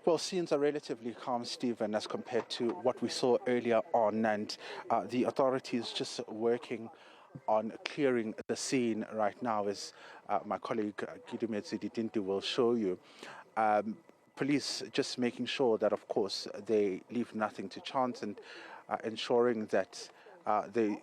Well, scenes are relatively calm, Stephen, as compared to what we saw earlier on, and the authorities just working on clearing the scene right now, as my colleague Gidumetse Dinti will show you. Police just making sure that, of course, they leave nothing to chance and ensuring that they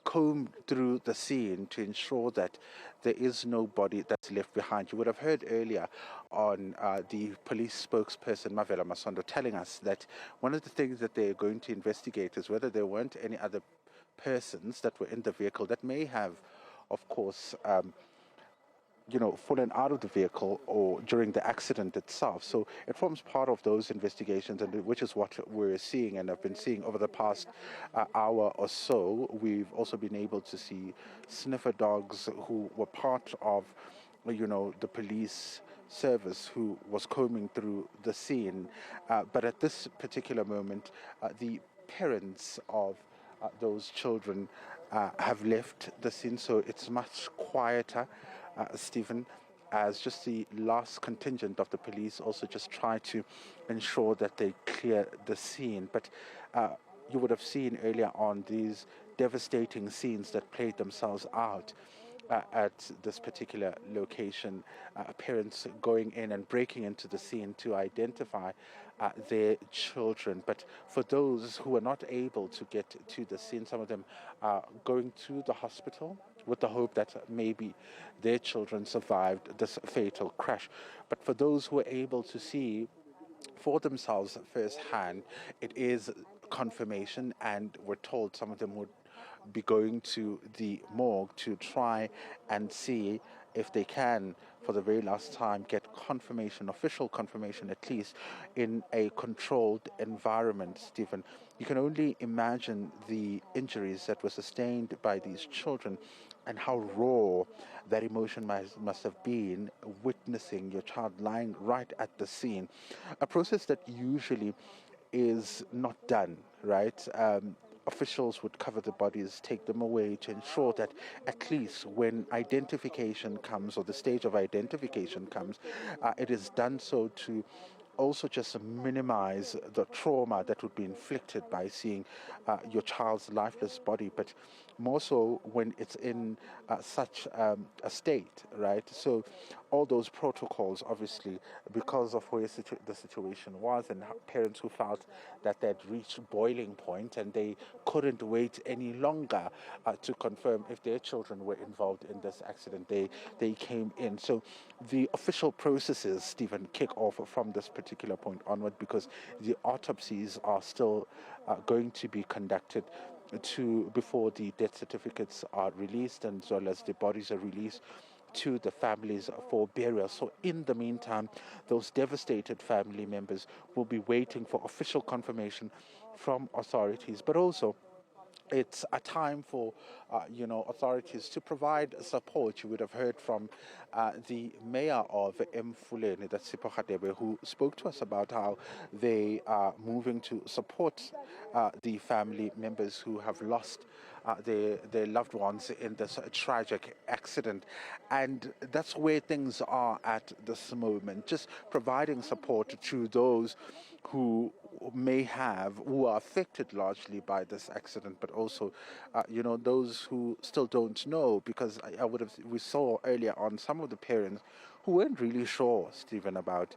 comb through the scene to ensure that there is no body that's left behind. You would have heard earlier on the police spokesperson, Mavela Masondo, telling us that one of the things that they're going to investigate is whether there weren't any other persons that were in the vehicle that may have, of course, fallen out of the vehicle or during the accident itself. So it forms part of those investigations, and which is what we're seeing and have been seeing over the past hour or so. We've also been able to see sniffer dogs who were part of, the police service who was combing through the scene. But at this particular moment, the parents of those children have left the scene, so it's much quieter, Stephen, as just the last contingent of the police also just try to ensure that they clear the scene. But you would have seen earlier on these devastating scenes that played themselves out at this particular location, parents going in and breaking into the scene to identify their children. But for those who are not able to get to the scene, some of them are going to the hospital with the hope that maybe their children survived this fatal crash. But for those who are able to see for themselves firsthand, it is confirmation, and we're told some of them would be going to the morgue to try and see if they can, for the very last time, get confirmation, official confirmation at least, in a controlled environment, Stephen. You can only imagine the injuries that were sustained by these children and how raw that emotion must have been, witnessing your child lying right at the scene. A process that usually is not done, right? Officials would cover the bodies, take them away to ensure that at least when identification comes, or the stage of identification comes, it is done so to also just minimize the trauma that would be inflicted by seeing your child's lifeless body, but more so when it's in such a state, right? So all those protocols, obviously, because of where the situation was, and parents who felt that they'd reached boiling point and they couldn't wait any longer to confirm if their children were involved in this accident, they came in. So the official processes, Stephen, kick off from this particular point onward, because the autopsies are still going to be conducted before the death certificates are released, and as well as the bodies are released to the families for burial. So in the meantime, those devastated family members will be waiting for official confirmation from authorities, but also it's a time for, authorities to provide support. You would have heard from the mayor of Mfuleni, that's Sipho Radebe, who spoke to us about how they are moving to support the family members who have lost their loved ones in this tragic accident. And that's where things are at this moment, just providing support to those who who are affected largely by this accident, but also, those who still don't know, because we saw earlier on some of the parents who weren't really sure, Stephen, about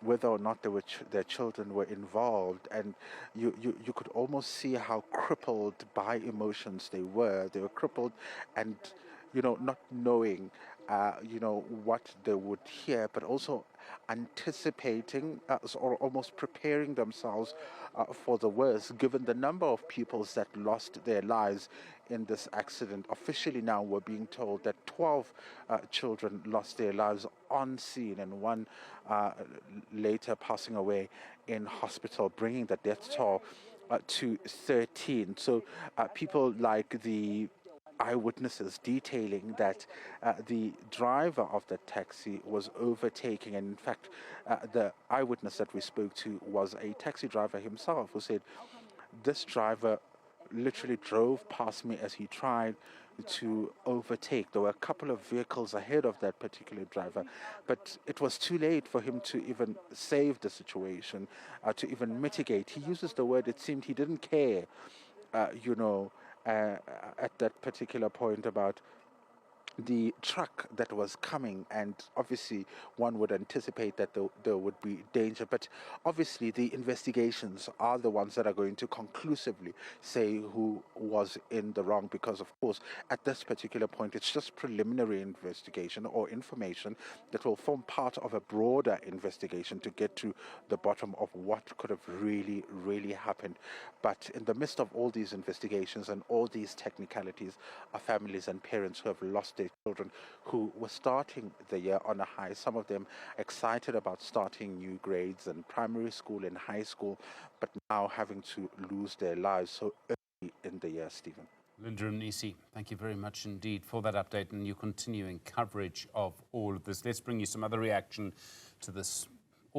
whether or not their children were involved, and you could almost see how crippled by emotions they were. They were crippled, and not knowing, what they would hear, but also anticipating or almost preparing themselves for the worst, given the number of pupils that lost their lives in this accident. Officially now we're being told that 12 children lost their lives on scene, and one later passing away in hospital, bringing the death toll to 13. So people like the eyewitnesses detailing that the driver of the taxi was overtaking, and in fact the eyewitness that we spoke to was a taxi driver himself, who said this driver literally drove past me as he tried to overtake. There were a couple of vehicles ahead of that particular driver, but it was too late for him to even save the situation, to even mitigate. He uses the word, it seemed he didn't care, you know, at that particular point about the truck that was coming, and obviously one would anticipate that there would be danger, but obviously the investigations are the ones that are going to conclusively say who was in the wrong, because of course at this particular point it's just preliminary investigation or information that will form part of a broader investigation to get to the bottom of what could have really happened. But in the midst of all these investigations and all these technicalities are families and parents who have lost their children, who were starting the year on a high, some of them excited about starting new grades in primary school and high school, but now having to lose their lives so early in the year, Stephen. Mnisi, thank you very much indeed for that update and your continuing coverage of all of this. Let's bring you some other reaction to this